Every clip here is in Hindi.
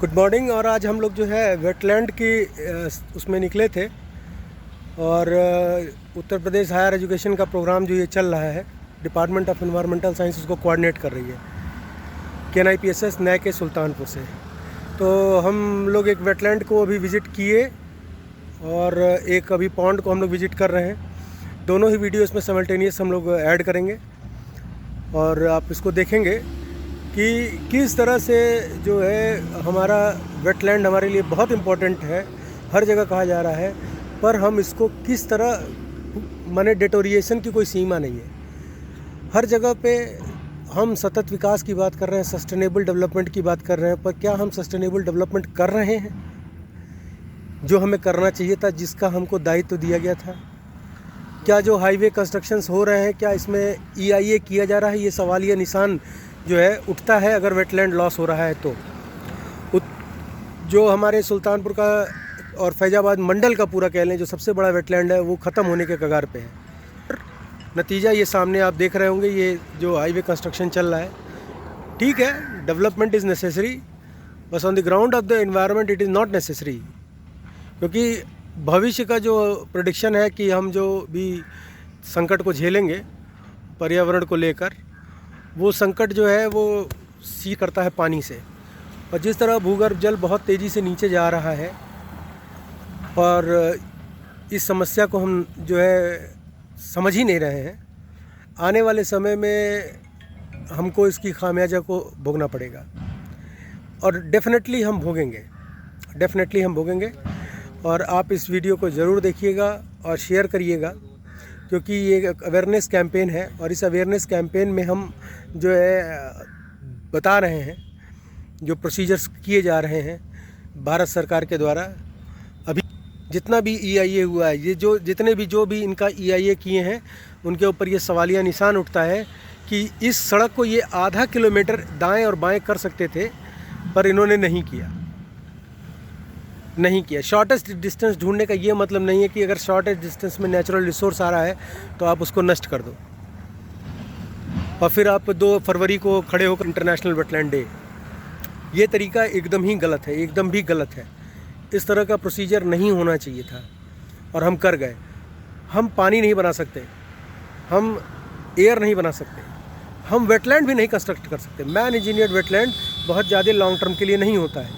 Good morning. और आज हम लोग जो है वेटलैंड की उसमें निकले थे और उत्तर प्रदेश हायर एजुकेशन का प्रोग्राम जो ये चल रहा है, डिपार्टमेंट ऑफ एनवायरमेंटल साइंस उसको कोऑर्डिनेट कर रही है KNIPSS नए के सुल्तानपुर से। तो हम लोग एक वेटलैंड को अभी विज़िट किए और एक अभी पॉन्ड को हम लोग विज़िट कर रहे हैं। दोनों ही वीडियो इसमें सिमल्टेनियस हम लोग ऐड करेंगे और आप इसको देखेंगे कि किस तरह से जो है हमारा वेटलैंड हमारे लिए बहुत इम्पोर्टेंट है, हर जगह कहा जा रहा है, पर हम इसको किस तरह माने डिटोरिएशन की कोई सीमा नहीं है। हर जगह पे हम सतत विकास की बात कर रहे हैं, सस्टेनेबल डेवलपमेंट की बात कर रहे हैं, पर क्या हम सस्टेनेबल डेवलपमेंट कर रहे हैं जो हमें करना चाहिए था, जिसका हमको दायित्व दिया गया था? क्या जो हाईवे कंस्ट्रक्शंस हो रहे हैं, क्या इसमें EIA किया जा रहा है? ये सवालिया निशान जो है उठता है अगर वेटलैंड लॉस हो रहा है तो। जो हमारे सुल्तानपुर का और फैजाबाद मंडल का पूरा कह लें जो सबसे बड़ा वेटलैंड है, वो ख़त्म होने के कगार पे है। नतीजा ये सामने आप देख रहे होंगे, ये जो हाईवे कंस्ट्रक्शन चल रहा है। ठीक है, डेवलपमेंट इज़ नेसेसरी, बस on the ground of the environment it is not necessary. क्योंकि भविष्य का जो प्रेडिक्शन है कि हम जो भी संकट को झेलेंगे पर्यावरण को लेकर, वो संकट जो है वो सी करता है पानी से। और जिस तरह भूगर्भ जल बहुत तेज़ी से नीचे जा रहा है और इस समस्या को हम जो है समझ ही नहीं रहे हैं, आने वाले समय में हमको इसकी खामियाजा को भोगना पड़ेगा और डेफिनेटली हम भोगेंगे। और आप इस वीडियो को ज़रूर देखिएगा और शेयर करिएगा, क्योंकि ये एक अवेयरनेस कैंपेन है और इस अवेयरनेस कैंपेन में हम जो है बता रहे हैं जो प्रोसीजर्स किए जा रहे हैं भारत सरकार के द्वारा। अभी जितना भी EIA हुआ है, ये जितने भी इनका EIA किए हैं, उनके ऊपर ये सवालिया निशान उठता है कि इस सड़क को ये आधा किलोमीटर दाएं और बाएं कर सकते थे, पर इन्होंने नहीं किया। शॉर्टेस्ट डिस्टेंस ढूंढने का ये मतलब नहीं है कि अगर शॉर्टेस्ट डिस्टेंस में नेचुरल रिसोर्स आ रहा है तो आप उसको नष्ट कर दो और फिर आप 2 फरवरी को खड़े होकर इंटरनेशनल वेटलैंड डे। ये तरीका एकदम भी गलत है। इस तरह का प्रोसीजर नहीं होना चाहिए था और हम कर गए। हम पानी नहीं बना सकते, हम एयर नहीं बना सकते, हम वेटलैंड भी नहीं कंस्ट्रक्ट कर सकते। मैन इंजीनियर्ड वेटलैंड बहुत ज़्यादा लॉन्ग टर्म के लिए नहीं होता है।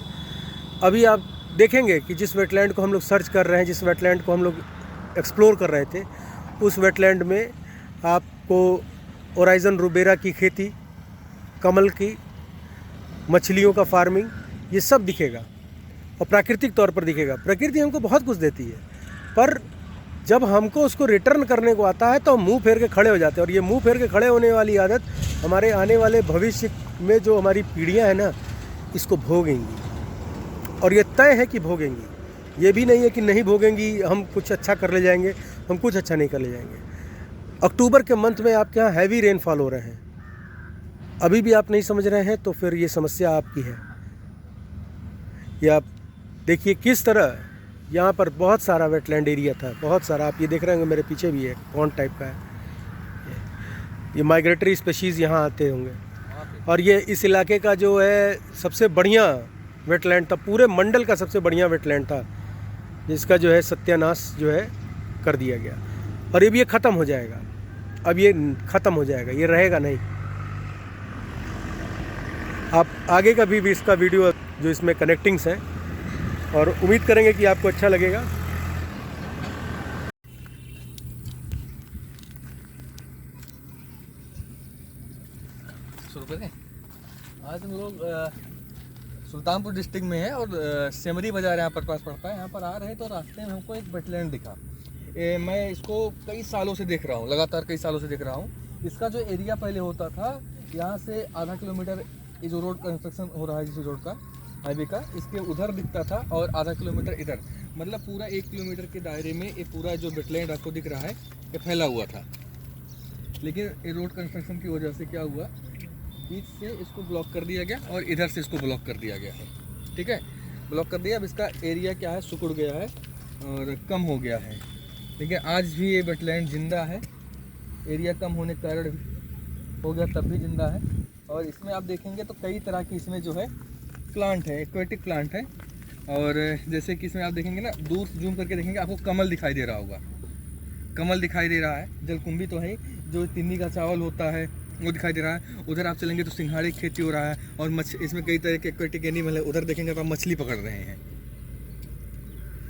अभी आप देखेंगे कि जिस वेटलैंड को हम लोग सर्च कर रहे हैं, जिस वेटलैंड को हम लोग एक्सप्लोर कर रहे थे, उस वेटलैंड में आपको ओराइज़न रुबेरा की खेती, कमल की, मछलियों का फार्मिंग, ये सब दिखेगा और प्राकृतिक तौर पर दिखेगा। प्रकृति हमको बहुत कुछ देती है, पर जब हमको उसको रिटर्न करने को आता है तो हम मुँह फेर के खड़े हो जाते हैं। और ये मुँह फेर के खड़े होने वाली आदत हमारे आने वाले भविष्य में जो हमारी पीढ़ियाँ हैं ना, इसको भोगेंगी और ये तय है कि भोगेंगी। ये भी नहीं है कि नहीं भोगेंगी, हम कुछ अच्छा कर ले जाएंगे, हम कुछ अच्छा नहीं कर ले जाएंगे। अक्टूबर के मंथ में आपके यहाँ हैवी रेनफॉल हो रहे हैं, अभी भी आप नहीं समझ रहे हैं, तो फिर ये समस्या आपकी है। ये आप देखिए किस तरह यहाँ पर बहुत सारा वेटलैंड एरिया था, बहुत सारा। आप ये देख रहे होंगे, मेरे पीछे भी है, पॉन्ड टाइप का है। ये माइग्रेटरी स्पीशीज़ यहाँ आते होंगे और ये इस इलाके का जो है सबसे बढ़िया वेटलैंड था, पूरे मंडल का सबसे बढ़िया वेटलैंड था, जिसका जो है सत्यानाश जो है कर दिया गया। और अब ये ख़त्म हो जाएगा, ये रहेगा नहीं। आप आगे का भी इसका वीडियो जो इसमें कनेक्टिंग्स हैं, और उम्मीद करेंगे कि आपको अच्छा लगेगा। आज हम लोग सुल्तानपुर डिस्ट्रिक्ट में है और सेमरी बाज़ार यहाँ पर पास पड़ता है। यहाँ पर आ रहे तो रास्ते में हमको एक वेटलैंड दिखा। मैं इसको कई सालों से देख रहा हूँ, लगातार कई सालों से देख रहा हूँ। इसका जो एरिया पहले होता था, यहाँ से आधा किलोमीटर ये जो रोड कंस्ट्रक्शन हो रहा है, जिस रोड का हाईवे का, इसके उधर दिखता था और आधा किलोमीटर इधर, मतलब पूरा 1 किलोमीटर के दायरे में ये पूरा जो वेटलैंड आपको दिख रहा है ये फैला हुआ था। लेकिन ये रोड कंस्ट्रक्शन की वजह से क्या हुआ, बीच से इसको ब्लॉक कर दिया गया और इधर से इसको ब्लॉक कर दिया गया है। ठीक है, ब्लॉक कर दिया। अब इसका एरिया क्या है, सिकुड़ गया है और कम हो गया है। लेकिन आज भी ये वेटलैंड जिंदा है, एरिया कम होने के कारण हो गया तब भी जिंदा है। और इसमें आप देखेंगे तो कई तरह की इसमें जो है प्लांट है, एक्वेटिक प्लांट है। और जैसे कि इसमें आप देखेंगे ना, दूर जूम करके देखेंगे आपको कमल दिखाई दे रहा होगा, कमल दिखाई दे रहा है, जलकुंभी तो है ही, जो तिन्नी का चावल होता है वो दिखाई दे रहा है। उधर आप चलेंगे तो सिंघाड़े की खेती हो रहा है, और इसमें कई तरह के एक्वेटिक एनिमल है। उधर देखेंगे तो आप मछली पकड़ रहे हैं,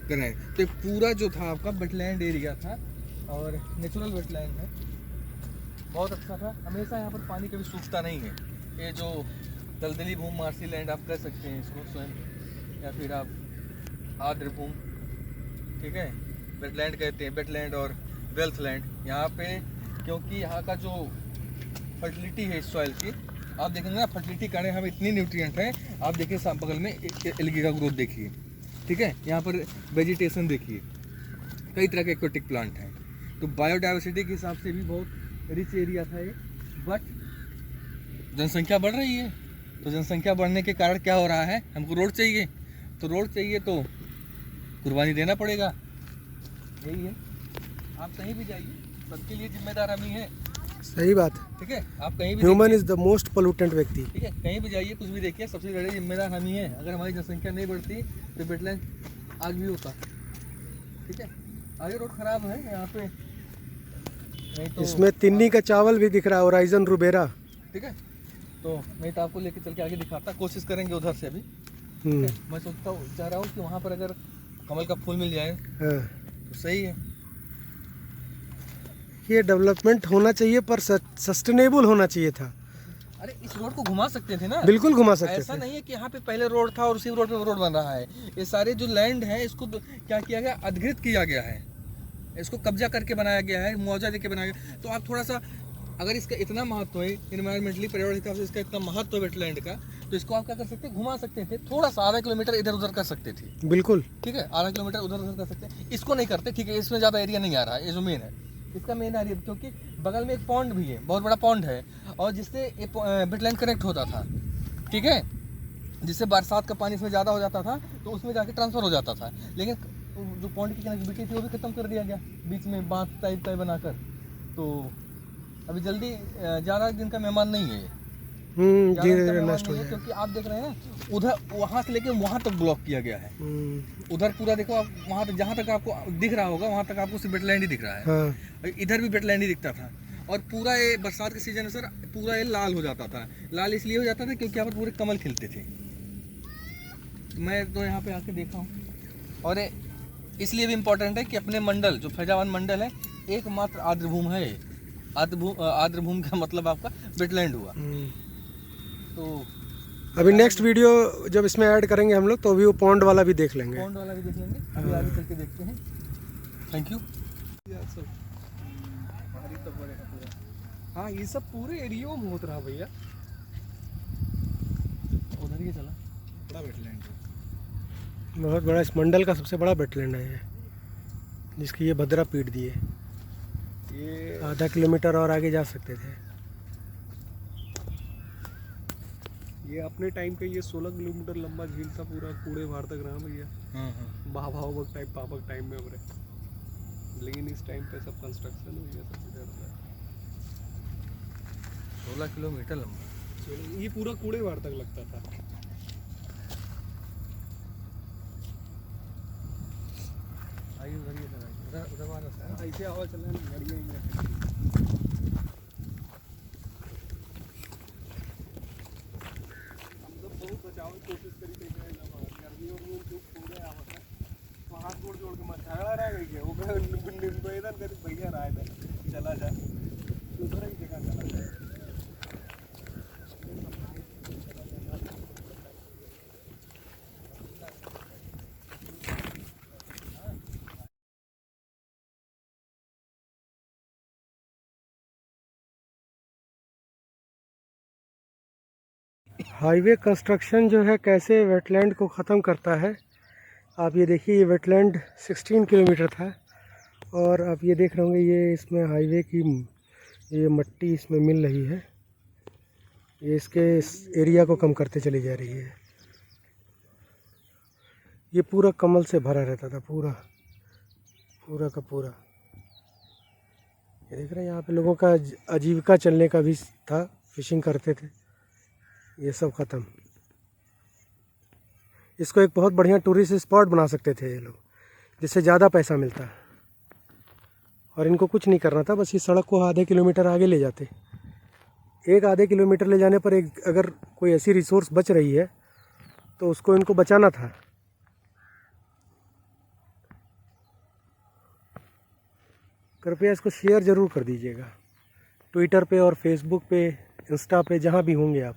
कर रहे हैं। तो ये पूरा जो था आपका वेटलैंड एरिया था, और नेचुरल वेटलैंड है, बहुत अच्छा था। हमेशा यहाँ पर पानी कभी सूखता नहीं है। ये जो दलदली भूमि, मार्सी लैंड आप कह सकते हैं इसको स्वयं, या फिर आप आर्द्र भूमि, ठीक है, वेटलैंड कहते हैं, वेटलैंड और वेल्थ लैंड। यहाँ पे क्योंकि यहाँ का जो फर्टिलिटी है इस सॉइल की, आप देखेंगे ना, फर्टिलिटी कारण यहाँ पे इतनी न्यूट्रिएंट है। आप देखिए बगल में एल्गी का ग्रोथ देखिए, ठीक है, यहाँ पर वेजिटेशन देखिए, कई तरह के एक्वेटिक प्लांट हैं। तो बायोडाइवर्सिटी के हिसाब से भी बहुत रिच एरिया था ये। बट जनसंख्या बढ़ रही है, तो जनसंख्या बढ़ने के कारण क्या हो रहा है, हमको रोड चाहिए। तो रोड चाहिए तो कुर्बानी देना पड़ेगा, यही है। आप कहीं भी जाइए, सबके लिए जिम्मेदार हम ही हैं। सही बात है, ठीक है, आप कहीं भी human is the most pollutant व्यक्ति। ठीक है, कहीं भी जाइए, कुछ भी देखिए, सबसे बड़े जिम्मेदार हम ही हैं। अगर हमारी जनसंख्या नहीं बढ़ती तो वेटलैंड आज भी होता। ठीक है, आगे रोड खराब है यहाँ पे, नहीं तो इसमें तिन्नी का चावल भी दिख रहा है, ओराइजन रुबेरा। ठीक है, तो मैं तो आपको लेके चल के आगे दिखाता, कोशिश करेंगे उधर से अभी। मैं सोचता हूँ, चाह रहा हूँ कि वहाँ पर अगर कमल का फूल मिल जाए तो सही है। ये डेवलपमेंट होना चाहिए, पर सस्टेनेबल होना चाहिए था। अरे इस रोड को घुमा सकते थे ना, बिल्कुल घुमा सकते ऐसा थे। नहीं है कि यहाँ पे पहले रोड था और उसी रोड पे रोड बन रहा है। ये सारे जो लैंड है, इसको क्या किया गया, अधिग्रहित किया गया है, इसको कब्जा करके बनाया गया है, मुआवजा देके बनाया गया। तो आप थोड़ा सा, अगर इसका इतना महत्व है इन्वायरमेंटली, पर्यावरण के हिसाब से इसका इतना महत्व है वेटलैंड का, तो इसको आप क्या कर सकते हैं, घुमा सकते थे, थोड़ा सा आधा किलोमीटर इधर उधर कर सकते थे। बिल्कुल, ठीक है, आधा किलोमीटर उधर उधर कर सकते हैं। इसको नहीं करते, ठीक है, इसमें ज़्यादा एरिया नहीं आ रहा है, ये जो मेन है इसका मेन एरिया, क्योंकि बगल में एक पॉन्ड भी है, बहुत बड़ा पॉन्ड है, और जिससे वेटलैंड कनेक्ट होता था। ठीक है, जिससे बरसात का पानी इसमें ज़्यादा हो जाता था तो उसमें जाके ट्रांसफ़र हो जाता था। लेकिन जो पॉन्ड की कनेक्टिविटी थी वो भी ख़त्म कर दिया गया, बीच में बांध टाइप बनाकर। तो अभी जल्दी ज़्यादा दिन का मेहमान नहीं है, नष्ट हो जाएगा। क्योंकि आप देख रहे हैं ना, उधर वहाँ से लेके वहाँ तक ब्लॉक किया गया है। उधर पूरा देखो आप, वहाँ तक जहाँ तक आपको दिख रहा होगा, वहाँ तक आपको सिर्फ वेटलैंड ही दिख रहा है। हाँ। इधर भी वेटलैंड ही दिखता था, और पूरा ये बरसात के सीजन में सर पूरा ये लाल हो जाता था। लाल इसलिए हो जाता था क्योंकि यहाँ पर पूरे कमल खिलते थे। मैं तो यहाँ पे आके देखा हूँ, और इसलिए भी इम्पोर्टेंट है कि अपने मंडल, जो फैजाबाद मंडल है, एकमात्र आर्द्रभूमि है। आर्द्रभूमि का मतलब आपका वेटलैंड हुआ। तो अभी नेक्स्ट वीडियो जब इसमें ऐड करेंगे हम लोग, तो अभी वो पॉन्ड वाला भी देख लेंगे। पॉन्ड वाला भी देख लेंगे, अभी आगे चल के देखते हैं। Thank you. हाँ, ये सब पूरे एरिया में होत रहा भैया। उधर ही चला, बड़ा वेटलैंड है, बहुत बड़ा, इस मंडल का सबसे बड़ा वेटलैंड है ये, जिसकी ये भद्रा पीट दी है। ये आधा किलोमीटर और आगे जा सकते थे। ये अपने टाइम पे ये 16 किलोमीटर लंबा झील था, पूरा कूड़े भार तक रहा भैया। बाबा टाइम, पापा टाइम में उभरे, लेकिन इस टाइम पे सब कंस्ट्रक्शन हुई है, सब इधर उधर। 16 किलोमीटर लंबा, ये पूरा कूड़े भार तक लगता था। आइए उधर ही चला, उधर वाला है। ऐसे हवा चला, गाड़ियाँ ही बहुत बचाव की कोशिश करी थी, गर्मियों में जो पूरे आवत है, तो हाथ गोड़ जोड़ के मत झगड़ा रह गई है, वो निवेदन कर भैया रहा है, चला जा दूसरा ही जगह चला जाए। हाईवे कंस्ट्रक्शन जो है कैसे वेटलैंड को ख़त्म करता है। आप ये देखिए, ये वेटलैंड 16 किलोमीटर था, और आप ये देख रहे होंगे, ये इसमें हाईवे की ये मट्टी इसमें मिल रही है, ये इसके इस एरिया को कम करते चली जा रही है। ये पूरा कमल से भरा रहता था, पूरा पूरा का पूरा। ये देख रहे हैं, यहाँ पे लोगों का आजीविका चलने का भी था, फिशिंग करते थे, ये सब ख़त्म। इसको एक बहुत बढ़िया टूरिस्ट स्पॉट बना सकते थे ये लोग, जिससे ज़्यादा पैसा मिलता। और इनको कुछ नहीं करना था, बस ये सड़क को आधे किलोमीटर आगे ले जाते। एक आधे किलोमीटर ले जाने पर एक अगर कोई ऐसी रिसोर्स बच रही है तो उसको इनको बचाना था। कृपया इसको शेयर ज़रूर कर दीजिएगा, ट्विटर पे और फेसबुक पे, इंस्टा पे, जहाँ भी होंगे आप।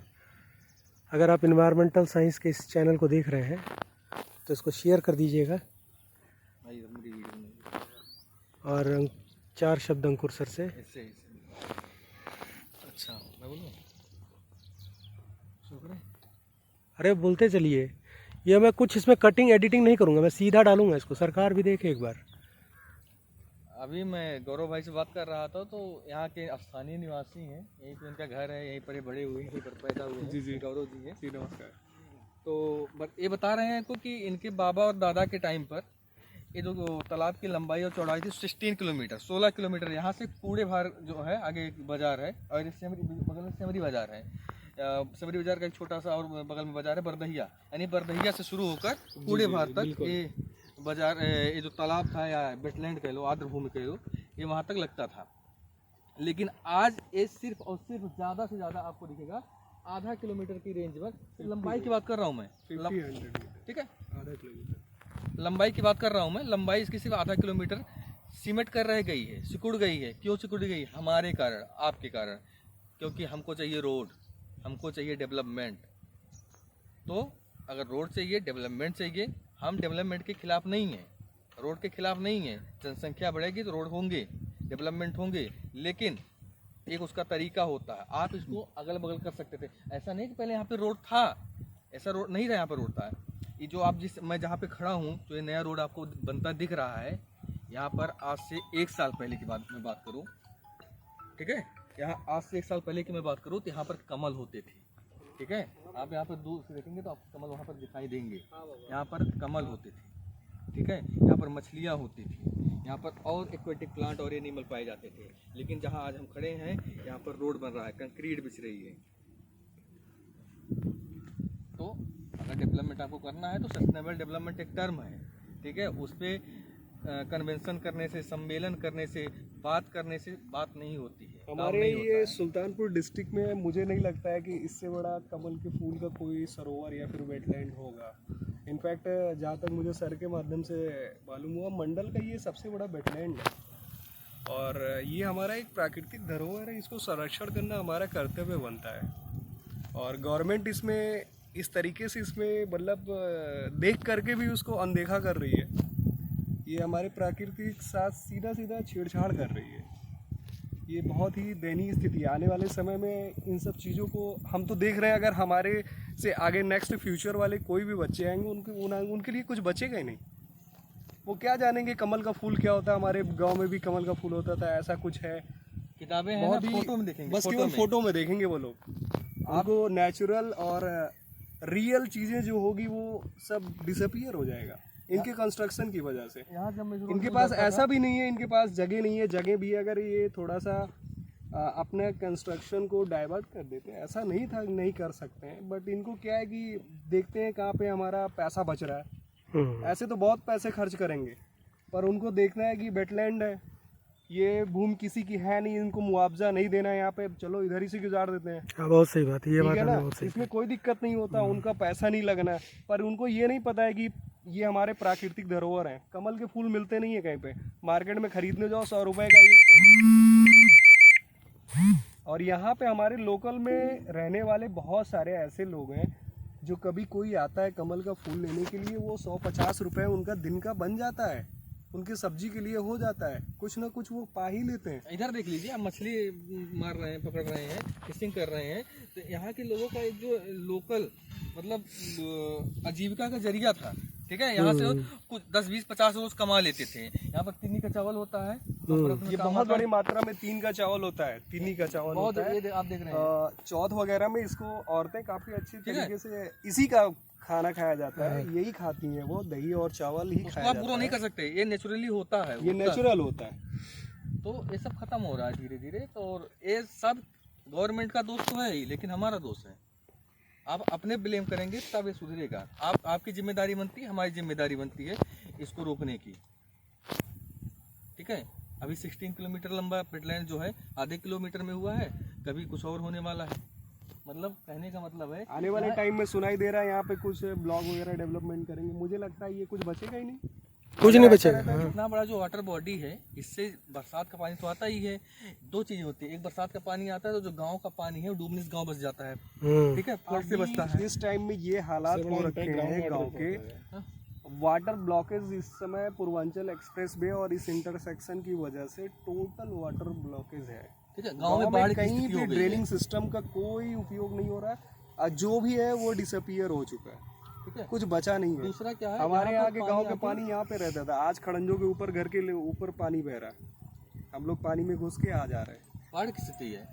अगर आप इन्वायरमेंटल साइंस के इस चैनल को देख रहे हैं तो इसको शेयर कर दीजिएगा। और 4 शब्द अंकुर सर से। अच्छा मैं बोलूँ? अरे बोलते चलिए, ये मैं कुछ इसमें कटिंग एडिटिंग नहीं करूँगा, मैं सीधा डालूंगा इसको, सरकार भी देखे एक बार। अभी मैं गौरव भाई से बात कर रहा था, तो यहाँ के स्थानीय निवासी हैं, यहीं पे उनका घर है, यहीं पर ये बड़े हुए हैं, यहीं पर पैदा हुए हैं। जी। गौरव जी हैं। जी नमस्कार। तो ये बता रहे हैं कि इनके बाबा और दादा के टाइम पर ये जो तालाब की लंबाई और चौड़ाई थी 16 किलोमीटर, 16 किलोमीटर। यहाँ से कूड़े भार जो है, आगे एक बाजार है और बगल में सेमरी बाजार है। सेमरी बाजार का एक छोटा सा और बगल में बाजार है बरदहिया, यानी बरदहिया से शुरू होकर कूड़े भार तक ये बाजार, ये जो तालाब था या वेटलैंड कह लो, आर्द्रभूमि कह लो, ये वहाँ तक लगता था। लेकिन आज ये सिर्फ और सिर्फ ज़्यादा से ज़्यादा आपको दिखेगा आधा किलोमीटर की रेंज में। लंबाई की बात कर रहा हूँ मैं, ठीक है, आधा किलोमीटर लंबाई की बात कर रहा हूँ मैं। लंबाई इसकी सिर्फ आधा किलोमीटर सीमेंट कर रह गई है, सिकुड़ गई है। क्यों सिकुड़ गई? हमारे कारण, आपके कारण। क्योंकि हमको चाहिए रोड, हमको चाहिए डेवलपमेंट। तो अगर रोड चाहिए, डेवलपमेंट चाहिए, हम डेवलपमेंट के खिलाफ नहीं हैं, रोड के खिलाफ नहीं हैं। जनसंख्या बढ़ेगी तो रोड होंगे, डेवलपमेंट होंगे, लेकिन एक उसका तरीका होता है। आप इसको अगल बगल कर सकते थे, ऐसा नहीं कि पहले यहाँ पे रोड था, ऐसा रोड नहीं था, यहाँ पर रोड था। ये जो आप मैं जहाँ पे खड़ा हूँ, तो ये नया रोड आपको बनता दिख रहा है, यहाँ पर आज से 1 साल पहले की मैं बात करूँ, ठीक है, यहाँ आज से 1 साल पहले की मैं बात करूँ, तो यहाँ पर कमल होते थे, ठीक है। आप यहाँ पर दूर से देखेंगे तो आपको कमल वहाँ पर दिखाई देंगे। यहाँ पर कमल होते थे, ठीक है, यहाँ पर मछलियाँ होती थी, यहाँ पर और एक्वेटिक प्लांट और एनिमल पाए जाते थे। लेकिन जहाँ आज हम खड़े हैं, यहाँ पर रोड बन रहा है, कंक्रीट बिछ रही है। तो अगर डेवलपमेंट आपको करना है तो सस्टेनेबल डेवलपमेंट एक टर्म है, ठीक है, उस पर कन्वेंशन करने से, सम्मेलन करने से, बात करने से बात नहीं होती है। हमारे ये सुल्तानपुर डिस्ट्रिक्ट में मुझे नहीं लगता है कि इससे बड़ा कमल के फूल का कोई सरोवर या फिर वेटलैंड होगा। इनफैक्ट जहाँ तक मुझे सर के माध्यम से मालूम हुआ, मंडल का ये सबसे बड़ा वेटलैंड है और ये हमारा एक प्राकृतिक धरोहर है। इसको संरक्षण करना हमारा कर्तव्य बनता है और गवर्नमेंट इसमें इस तरीके से इसमें मतलब देख करके भी उसको अनदेखा कर रही है। ये हमारे प्रकृति के साथ सीधा सीधा छेड़छाड़ कर रही है। ये बहुत ही दयनीय स्थिति है। आने वाले समय में इन सब चीज़ों को हम तो देख रहे हैं, अगर हमारे से आगे नेक्स्ट फ्यूचर वाले कोई भी बच्चे आएंगे, उनके लिए कुछ बचेगा ही नहीं। वो क्या जानेंगे कमल का फूल क्या होता है। हमारे गांव में भी कमल का फूल होता था, ऐसा कुछ है, किताबें हैं ना, फोटो में देखेंगे, बस केवल फोटो में देखेंगे वो लोग। आपको नेचुरल और रियल चीज़ें जो होगी वो सब डिसअपियर हो जाएगा इनके कंस्ट्रक्शन की वजह से। इनके पास ऐसा भी नहीं है, इनके पास जगह नहीं है। जगह भी अगर ये थोड़ा सा अपने कंस्ट्रक्शन को डाइवर्ट कर देते हैं, ऐसा नहीं था, नहीं कर सकते हैं, बट इनको क्या है कि देखते हैं कहाँ पे हमारा पैसा बच रहा है। ऐसे तो बहुत पैसे खर्च करेंगे, पर उनको देखना है कि वेटलैंड है, ये भूमि किसी की है नहीं, इनको मुआवजा नहीं देना है यहाँ पे, चलो इधर ही से गुजार देते हैं। हाँ, बहुत सही बात है, ये बात है ना, इसमें कोई दिक्कत नहीं होता, उनका पैसा नहीं लगना है। पर उनको ये नहीं पता है कि ये हमारे प्राकृतिक धरोहर हैं। कमल के फूल मिलते नहीं है कहीं पे, मार्केट में खरीदने जाओ 100 रुपए का एक फूल। और यहाँ पे हमारे लोकल में रहने वाले बहुत सारे ऐसे लोग हैं जो कभी कोई आता है कमल का फूल लेने के लिए, वो 150 रुपये उनका दिन का बन जाता है, उनके सब्जी के लिए हो जाता है, कुछ ना कुछ वो पा ही लेते हैं। इधर देख लीजिए, आप मछली मार रहे हैं, पकड़ रहे हैं, फिशिंग कर रहे हैं, तो यहाँ के लोगों का एक जो लोकल मतलब आजीविका का जरिया था, ठीक है। यहाँ से कुछ 10, 20, 50 रोज कमा लेते थे। यहाँ पर तिन्नी का चावल होता है, ये बहुत बड़ी मात्रा में तीन का चावल होता है, तिन्नी का चावल होता है। ये आप देख रहे हैं, चौथ वगैरह में इसको औरतें काफी अच्छी तरीके से इसी का खाना खाया जाता है, यही खाती हैं वो, दही और चावल ही खाया जाता है। पूरा नहीं कर सकते, ये नेचुरली होता है, ये नेचुरल होता है। तो ये सब खत्म हो रहा है धीरे धीरे। तो ये सब गवर्नमेंट का दोष तो है ही, लेकिन हमारा दोष है। आप अपने ब्लेम करेंगे तब ये सुधरेगा। आपकी जिम्मेदारी बनती है, हमारी जिम्मेदारी बनती है इसको रोकने की। ठीक है, अभी 16 किलोमीटर लंबा वेटलैंड जो है आधे किलोमीटर में हुआ है, कभी कुछ और होने वाला है। मतलब कहने का मतलब है आने वाले टाइम में सुनाई दे रहा है यहाँ पे कुछ ब्लॉग वगैरह डेवलपमेंट करेंगे। मुझे लगता है ये कुछ बचेगा ही नहीं, कुछ नहीं बचेगा। इतना बड़ा जो वाटर बॉडी है, इससे बरसात का पानी तो आता ही है। दो चीजें होती है, एक बरसात का पानी आता है तो जो गांव का पानी है वो डूबने से गांव बच जाता है। ठीक है, फ्लड से बचता है। इस टाइम में ये हालात हो रखे हैं गांव के, वाटर ब्लॉकेज इस समय पूर्वांचल एक्सप्रेस वे और इस इंटरसेक्शन की वजह से टोटल वाटर ब्लॉकेज है। ठीक है, गांव में बाढ़ की कहीं स्थिति भी हो गई ड्रेनिंग सिस्टम का कोई उपयोग नहीं हो रहा है, और जो भी है वो डिसअपियर हो चुका है। ठीक है, कुछ बचा नहीं है। दूसरा क्या है, हमारे यहाँ के गांव के पानी यहाँ पे रहता था, आज खड़ंजों के ऊपर घर के ऊपर पानी बह रहा है, हम लोग पानी में घुस के आ जा रहे हैं। बाढ़ की स्थिति है।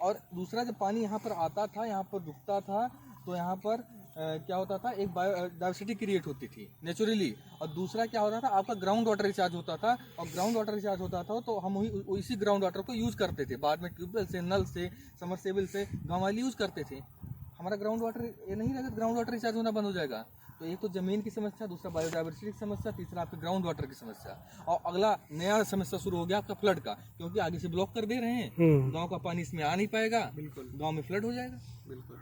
और दूसरा जब पानी यहाँ पर आता था, यहाँ पर रुकता था, तो यहाँ पर क्या होता था, एक बायोडाइवर्सिटी क्रिएट होती थी नेचुरली। और दूसरा क्या होता था, आपका ग्राउंड वाटर रिचार्ज होता था, और ग्राउंड वाटर रिचार्ज होता था तो हम इसी ग्राउंड वाटर को यूज करते थे। बाद में ट्यूबवेल से, नल से, समरसेबल से गाँव वाले यूज करते थे। हमारा ग्राउंड वाटर ये नहीं रहेगा, ग्राउंड वाटर रिचार्ज होना बंद हो जाएगा। तो एक तो जमीन की समस्या, दूसरा बायोडाइवर्सिटी की समस्या, तीसरा आपके ग्राउंड वाटर की समस्या, और अगला नया समस्या शुरू हो गया आपका फ्लड का, क्योंकि आगे से ब्लॉक कर दे रहे हैं, गांव का पानी इसमें आ नहीं पाएगा, बिल्कुल गांव में फ्लड हो जाएगा। बिल्कुल।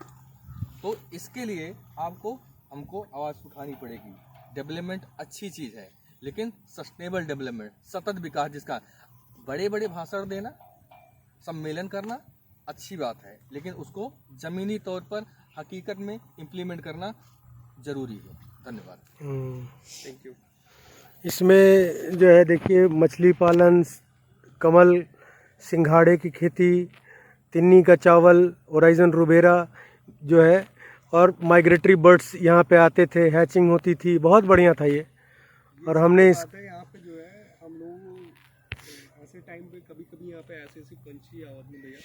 तो इसके लिए हमको आवाज़ उठानी पड़ेगी। डेवलपमेंट अच्छी चीज़ है, लेकिन सस्टेनेबल डेवलपमेंट, सतत विकास, जिसका बड़े बड़े भाषण देना, सम्मेलन करना अच्छी बात है, लेकिन उसको ज़मीनी तौर पर हकीकत में इम्प्लीमेंट करना जरूरी है। धन्यवाद। Thank you. इसमें जो है देखिए, मछली पालन, कमल सिंघाड़े की खेती, तिन्नी का चावल, ओराइजन रुबेरा जो है, और माइग्रेटरी बर्ड्स यहाँ पे आते थे, हैचिंग होती थी, बहुत बढ़िया था ये। और हमने इस यहाँ पे जो है हम लोग ऐसे टाइम पे कभी कभी यहाँ पे ऐसे ऐसे पंछी आवाज में भैया,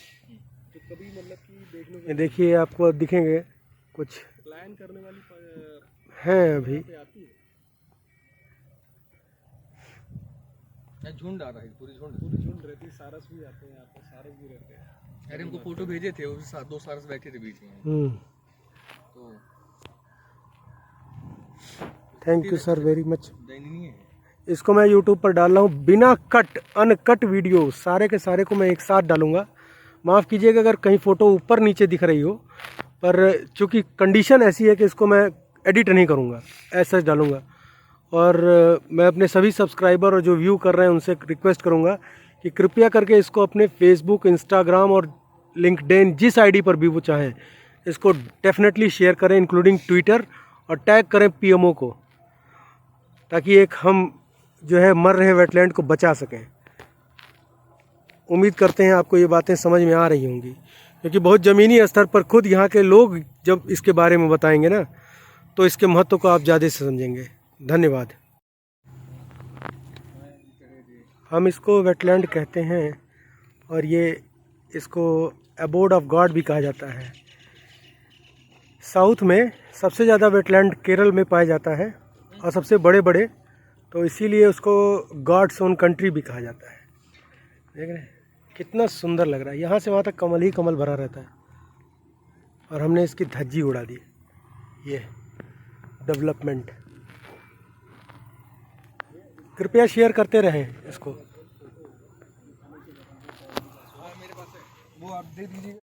तो कभी मतलब कि देखने ये देखिए आपको दिखेंगे कुछ प्लान करने वाली हैं अभी। आती है। झुंड आ रहा है, पूरी झुंड रहती है, सारस भी आते हैं यहाँ पे, सारस भी रहते हैं। अरे हमको फोटो भेजे थे, वो दो सारस बैठे थे बीच में। तो thank you sir very much. दयनीय है। इसको मैं यूट्यूब पर डाल रहा हूँ, बिना कट, अनकट वीडियो सारे के सारे को मैं एक साथ डालूंगा। माफ़ कीजिएगा अगर कहीं फ़ोटो ऊपर नीचे दिख रही हो, पर चूँकि कंडीशन ऐसी है कि इसको मैं एडिट नहीं करूँगा, ऐसा डालूँगा। और मैं अपने सभी सब्सक्राइबर और जो व्यू कर रहे हैं उनसे रिक्वेस्ट करूँगा कि कृपया करके इसको अपने फेसबुक, इंस्टाग्राम और लिंक्डइन, जिस आईडी पर भी वो चाहें, इसको डेफिनेटली शेयर करें, इंक्लूडिंग ट्विटर, और टैग करें पीएमओ को, ताकि एक हम जो है मर रहे वेटलैंड को बचा सकें। उम्मीद करते हैं आपको ये बातें समझ में आ रही होंगी, क्योंकि बहुत ज़मीनी स्तर पर खुद यहाँ के लोग जब इसके बारे में बताएंगे ना, तो इसके महत्व को आप ज़्यादा से समझेंगे। धन्यवाद। हम इसको वेटलैंड कहते हैं, और ये इसको अबोर्ड ऑफ गॉड भी कहा जाता है। साउथ में सबसे ज़्यादा वेटलैंड केरल में पाया जाता है, और सबसे बड़े बड़े, तो इसीलिए उसको गॉड्स ओन कंट्री भी कहा जाता है। देख रहे हैं कितना सुंदर लग रहा है, यहाँ से वहाँ तक कमल ही कमल भरा रहता है, और हमने इसकी धज्जी उड़ा दी। ये डेवलपमेंट, कृपया शेयर करते रहें इसको। मेरे पास है, वो आप दे दीजिए।